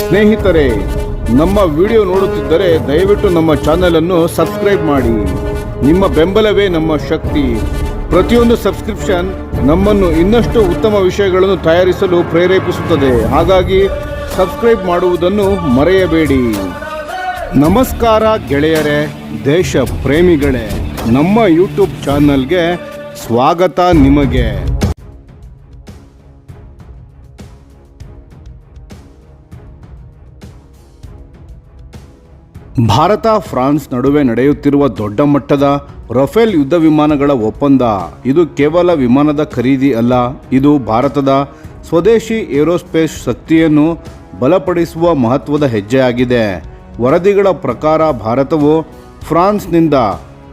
ಸ್ನೇಹಿತರೆ, ನಮ್ಮ ವಿಡಿಯೋ ನೋಡುತ್ತಿದ್ದರೆ ದಯವಿಟ್ಟು ನಮ್ಮ ಚಾನೆಲ್ ಅನ್ನು ಸಬ್ಸ್ಕ್ರೈಬ್ ಮಾಡಿ. ನಿಮ್ಮ ಬೆಂಬಲವೇ ನಮ್ಮ ಶಕ್ತಿ. ಪ್ರತಿಯೊಂದು ಸಬ್ಸ್ಕ್ರಿಪ್ಷನ್ ನಮ್ಮನ್ನು ಇನ್ನಷ್ಟು ಉತ್ತಮ ವಿಷಯಗಳನ್ನು ತಯಾರಿಸಲು ಪ್ರೇರೇಪಿಸುತ್ತದೆ. ಹಾಗಾಗಿ ಸಬ್ಸ್ಕ್ರೈಬ್ ಮಾಡುವುದನ್ನು ಮರೆಯಬೇಡಿ. ನಮಸ್ಕಾರ ಗೆಳೆಯರೇ, ದೇಶ ಪ್ರೇಮಿಗಳೇ, ನಮ್ಮ ಯೂಟ್ಯೂಬ್ ಚಾನಲ್ಗೆ ಸ್ವಾಗತ ನಿಮಗೆ. ಭಾರತ ಫ್ರಾನ್ಸ್ ನಡುವೆ ನಡೆಯುತ್ತಿರುವ ದೊಡ್ಡ ಮಟ್ಟದ ರಫೇಲ್ ಯುದ್ಧ ವಿಮಾನಗಳ ಒಪ್ಪಂದ. ಇದು ಕೇವಲ ವಿಮಾನದ ಖರೀದಿ ಅಲ್ಲ, ಇದು ಭಾರತದ ಸ್ವದೇಶಿ ಏರೋಸ್ಪೇಸ್ ಶಕ್ತಿಯನ್ನು ಬಲಪಡಿಸುವ ಮಹತ್ವದ ಹೆಜ್ಜೆಯಾಗಿದೆ. ವರದಿಗಳ ಪ್ರಕಾರ ಭಾರತವು ಫ್ರಾನ್ಸ್ನಿಂದ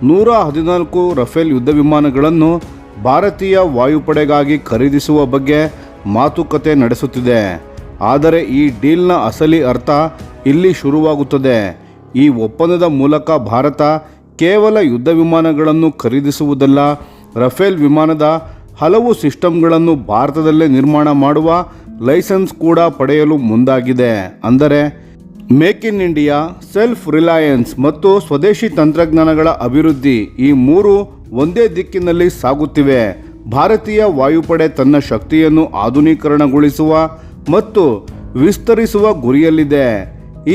114 ರಫೇಲ್ ಯುದ್ಧ ವಿಮಾನಗಳನ್ನು ಭಾರತೀಯ ವಾಯುಪಡೆಗಾಗಿ ಖರೀದಿಸುವ ಬಗ್ಗೆ ಮಾತುಕತೆ ನಡೆಸುತ್ತಿದೆ. ಆದರೆ ಈ ಡೀಲ್ನ ಅಸಲಿ ಅರ್ಥ ಇಲ್ಲಿ ಶುರುವಾಗುತ್ತದೆ. ಈ ಒಪ್ಪಂದದ ಮೂಲಕ ಭಾರತ ಕೇವಲ ಯುದ್ಧ ವಿಮಾನಗಳನ್ನು ಖರೀದಿಸುವುದಲ್ಲ, ರಫೇಲ್ ವಿಮಾನದ ಹಲವು ಸಿಸ್ಟಮ್ಗಳನ್ನು ಭಾರತದಲ್ಲೇ ನಿರ್ಮಾಣ ಮಾಡುವ ಲೈಸೆನ್ಸ್ ಕೂಡ ಪಡೆಯಲು ಮುಂದಾಗಿದೆ. ಅಂದರೆ make in India, self Reliance ಮತ್ತು ಸ್ವದೇಶಿ ತಂತ್ರಜ್ಞಾನಗಳ ಅಭಿವೃದ್ಧಿ, ಈ ಮೂರು ಒಂದೇ ದಿಕ್ಕಿನಲ್ಲಿ ಸಾಗುತ್ತಿವೆ. ಭಾರತೀಯ ವಾಯುಪಡೆ ತನ್ನ ಶಕ್ತಿಯನ್ನು ಆಧುನೀಕರಣಗೊಳಿಸುವ ಮತ್ತು ವಿಸ್ತರಿಸುವ ಗುರಿಯಲ್ಲಿದೆ.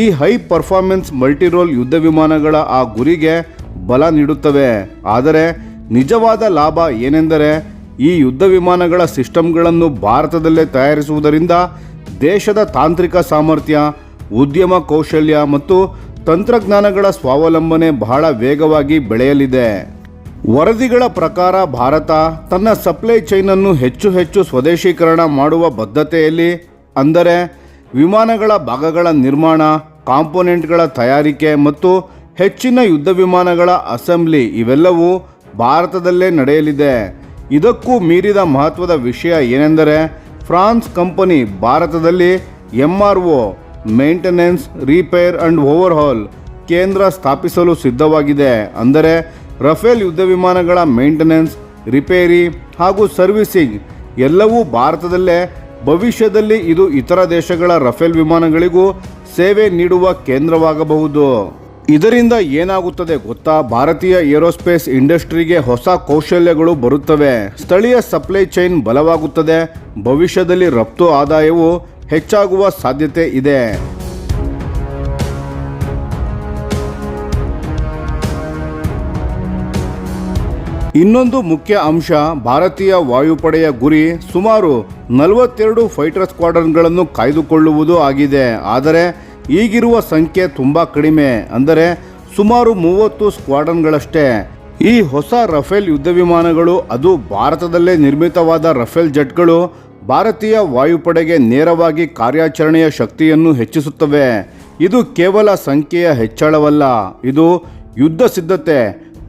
ಈ ಹೈ ಪರ್ಫಾರ್ಮೆನ್ಸ್ ಮಲ್ಟಿರೋಲ್ ಯುದ್ಧ ವಿಮಾನಗಳ ಆ ಗುರಿಗೆ ಬಲ ನೀಡುತ್ತವೆ. ಆದರೆ ನಿಜವಾದ ಲಾಭ ಏನೆಂದರೆ, ಈ ಯುದ್ಧ ವಿಮಾನಗಳ ಸಿಸ್ಟಮ್ಗಳನ್ನು ಭಾರತದಲ್ಲೇ ತಯಾರಿಸುವುದರಿಂದ ದೇಶದ ತಾಂತ್ರಿಕ ಸಾಮರ್ಥ್ಯ, ಉದ್ಯಮ ಕೌಶಲ್ಯ ಮತ್ತು ತಂತ್ರಜ್ಞಾನಗಳ ಸ್ವಾವಲಂಬನೆ ಬಹಳ ವೇಗವಾಗಿ ಬೆಳೆಯಲಿದೆ. ವರದಿಗಳ ಪ್ರಕಾರ ಭಾರತ ತನ್ನ ಸಪ್ಲೈ ಚೈನ್ ಅನ್ನು ಹೆಚ್ಚು ಸ್ವದೇಶೀಕರಣ ಮಾಡುವ ಬದ್ಧತೆಯಲ್ಲಿ, ಅಂದರೆ ವಿಮಾನಗಳ ಭಾಗಗಳ ನಿರ್ಮಾಣ, ಕಾಂಪೋನೆಂಟ್ಗಳ ತಯಾರಿಕೆ ಮತ್ತು ಹೆಚ್ಚಿನ ಯುದ್ಧ ವಿಮಾನಗಳ ಅಸೆಂಬ್ಲಿ, ಇವೆಲ್ಲವೂ ಭಾರತದಲ್ಲೇ ನಡೆಯಲಿದೆ. ಇದಕ್ಕೂ ಮೀರಿದ ಮಹತ್ವದ ವಿಷಯ ಏನೆಂದರೆ, ಫ್ರಾನ್ಸ್ ಕಂಪನಿ ಭಾರತದಲ್ಲಿ MRO ಮೇಂಟೆನೆನ್ಸ್, ರಿಪೇರ್ ಅಂಡ್ ಓವರ್ಹಾಲ್ ಕೇಂದ್ರ ಸ್ಥಾಪಿಸಲು ಸಿದ್ಧವಾಗಿದೆ. ಅಂದರೆ ರಫೇಲ್ ಯುದ್ಧ ವಿಮಾನಗಳ ಮೇಂಟೆನೆನ್ಸ್, ರಿಪೇರಿ ಹಾಗೂ ಸರ್ವಿಸಿಂಗ್ ಎಲ್ಲವೂ ಭಾರತದಲ್ಲೇ. ಭವಿಷ್ಯದಲ್ಲಿ ಇದು ಇತರ ದೇಶಗಳ ರಫೇಲ್ ವಿಮಾನಗಳಿಗೂ ಸೇವೆ ನೀಡುವ ಕೇಂದ್ರವಾಗಬಹುದು. ಇದರಿಂದ ಏನಾಗುತ್ತದೆ ಗೊತ್ತಾ? ಭಾರತೀಯ ಏರೋಸ್ಪೇಸ್ ಇಂಡಸ್ಟ್ರಿಗೆ ಹೊಸ ಕೌಶಲ್ಯಗಳು ಬರುತ್ತವೆ, ಸ್ಥಳೀಯ ಸಪ್ಲೈ ಚೈನ್ ಬಲವಾಗುತ್ತದೆ, ಭವಿಷ್ಯದಲ್ಲಿ ರಫ್ತು ಆದಾಯವು ಹೆಚ್ಚಾಗುವ ಸಾಧ್ಯತೆ ಇದೆ. ಇನ್ನೊಂದು ಮುಖ್ಯ ಅಂಶ, ಭಾರತೀಯ ವಾಯುಪಡೆಯ ಗುರಿ ಸುಮಾರು 42 ಫೈಟರ್ ಸ್ಕ್ವಾಡ್ರನ್ಗಳನ್ನು ಕಾಯ್ದುಕೊಳ್ಳುವುದು ಆಗಿದೆ. ಆದರೆ ಈಗಿರುವ ಸಂಖ್ಯೆ ತುಂಬ ಕಡಿಮೆ, ಅಂದರೆ ಸುಮಾರು 30 ಸ್ಕ್ವಾಡ್ರನ್ಗಳಷ್ಟೇ. ಈ ಹೊಸ ರಫೇಲ್ ಯುದ್ಧ ವಿಮಾನಗಳು, ಅದು ಭಾರತದಲ್ಲೇ ನಿರ್ಮಿತವಾದ ರಫೇಲ್ ಜೆಟ್ಗಳು, ಭಾರತೀಯ ವಾಯುಪಡೆಗೆ ನೇರವಾಗಿ ಕಾರ್ಯಾಚರಣೆಯ ಶಕ್ತಿಯನ್ನು ಹೆಚ್ಚಿಸುತ್ತವೆ. ಇದು ಕೇವಲ ಸಂಖ್ಯೆಯ ಹೆಚ್ಚಳವಲ್ಲ, ಇದು ಯುದ್ಧ ಸಿದ್ಧತೆ,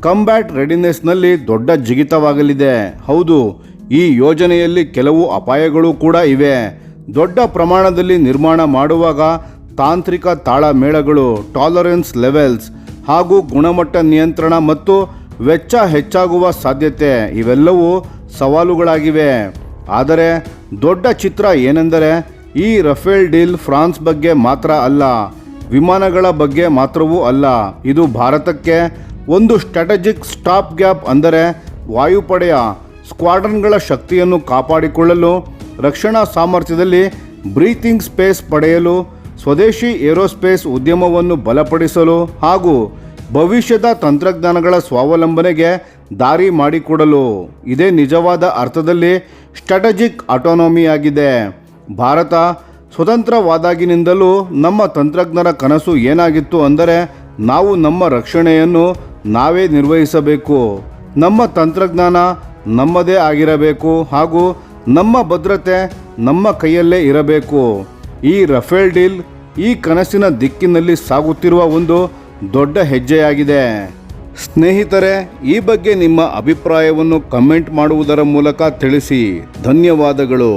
ಕಂಬ್ಯಾಟ್ ರೆಡಿನೆಸ್ನಲ್ಲಿ ದೊಡ್ಡ ಜಿಗಿತವಾಗಲಿದೆ. ಹೌದು, ಈ ಯೋಜನೆಯಲ್ಲಿ ಕೆಲವು ಅಪಾಯಗಳು ಕೂಡ ಇವೆ. ದೊಡ್ಡ ಪ್ರಮಾಣದಲ್ಲಿ ನಿರ್ಮಾಣ ಮಾಡುವಾಗ ತಾಂತ್ರಿಕ ತಾಳಮೇಳಗಳು, ಟಾಲರೆನ್ಸ್ ಲೆವೆಲ್ಸ್ ಹಾಗೂ ಗುಣಮಟ್ಟ ನಿಯಂತ್ರಣ ಮತ್ತು ವೆಚ್ಚ ಹೆಚ್ಚಾಗುವ ಸಾಧ್ಯತೆ, ಇವೆಲ್ಲವೂ ಸವಾಲುಗಳಾಗಿವೆ. ಆದರೆ ದೊಡ್ಡ ಚಿತ್ರ ಏನೆಂದರೆ, ಈ ರಫೇಲ್ ಡೀಲ್ ಫ್ರಾನ್ಸ್ ಬಗ್ಗೆ ಮಾತ್ರ ಅಲ್ಲ, ವಿಮಾನಗಳ ಬಗ್ಗೆ ಮಾತ್ರವೂ ಅಲ್ಲ, ಇದು ಭಾರತಕ್ಕೆ ಒಂದು ಸ್ಟ್ರಾಟಜಿಕ್ ಸ್ಟಾಪ್ ಗ್ಯಾಪ್, ಅಂದರೆ ವಾಯುಪಡೆಯ ಸ್ಕ್ವಾಡ್ರನ್ಗಳ ಶಕ್ತಿಯನ್ನು ಕಾಪಾಡಿಕೊಳ್ಳಲು, ರಕ್ಷಣಾ ಸಾಮರ್ಥ್ಯದಲ್ಲಿ ಬ್ರೀತಿಂಗ್ ಸ್ಪೇಸ್ ಪಡೆಯಲು, ಸ್ವದೇಶಿ ಏರೋಸ್ಪೇಸ್ ಉದ್ಯಮವನ್ನು ಬಲಪಡಿಸಲು ಹಾಗೂ ಭವಿಷ್ಯದ ತಂತ್ರಜ್ಞಾನಗಳ ಸ್ವಾವಲಂಬನೆಗೆ ದಾರಿ ಮಾಡಿಕೊಡಲು. ಇದೇ ನಿಜವಾದ ಅರ್ಥದಲ್ಲಿ ಸ್ಟ್ರಾಟಜಿಕ್ ಆಟೋನಮಿಯಾಗಿದೆ. ಭಾರತ ಸ್ವತಂತ್ರವಾದಾಗಿನಿಂದಲೂ ನಮ್ಮ ತಂತ್ರಜ್ಞರ ಕನಸು ಏನಾಗಿತ್ತು ಅಂದರೆ, ನಾವು ನಮ್ಮ ರಕ್ಷಣೆಯನ್ನು ನಾವೇ ನಿರ್ವಹಿಸಬೇಕು, ನಮ್ಮ ತಂತ್ರಜ್ಞಾನ ನಮ್ಮದೇ ಆಗಿರಬೇಕು ಹಾಗೂ ನಮ್ಮ ಭದ್ರತೆ ನಮ್ಮ ಕೈಯಲ್ಲೇ ಇರಬೇಕು. ಈ ರಫೇಲ್ ಡೀಲ್ ಈ ಕನಸಿನ ದಿಕ್ಕಿನಲ್ಲಿ ಸಾಗುತ್ತಿರುವ ಒಂದು ದೊಡ್ಡ ಹೆಜ್ಜೆಯಾಗಿದೆ. ಸ್ನೇಹಿತರೆ, ಈ ಬಗ್ಗೆ ನಿಮ್ಮ ಅಭಿಪ್ರಾಯವನ್ನು ಕಮೆಂಟ್ ಮಾಡುವುದರ ಮೂಲಕ ತಿಳಿಸಿ. ಧನ್ಯವಾದಗಳು.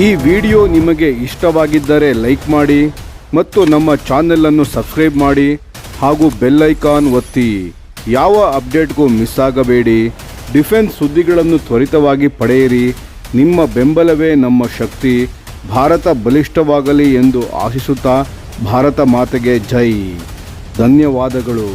ಈ ವಿಡಿಯೋ ನಿಮಗೆ ಇಷ್ಟವಾಗಿದ್ದರೆ ಲೈಕ್ ಮಾಡಿ ಮತ್ತು ನಮ್ಮ ಚಾನೆಲನ್ನು ಸಬ್ಸ್ಕ್ರೈಬ್ ಮಾಡಿ ಹಾಗೂ ಬೆಲ್ ಐಕಾನ್ ಒತ್ತಿ. ಯಾವ ಅಪ್ಡೇಟ್ಗೂ ಮಿಸ್ ಆಗಬೇಡಿ. ಡಿಫೆನ್ಸ್ ಸುದ್ದಿಗಳನ್ನು ತ್ವರಿತವಾಗಿ ಪಡೆಯಿರಿ. ನಿಮ್ಮ ಬೆಂಬಲವೇ ನಮ್ಮ ಶಕ್ತಿ. ಭಾರತ ಬಲಿಷ್ಠವಾಗಲಿ ಎಂದು ಆಶಿಸುತ್ತಾ ಭಾರತ ಮಾತೆಗೆ ಜೈ. ಧನ್ಯವಾದಗಳು.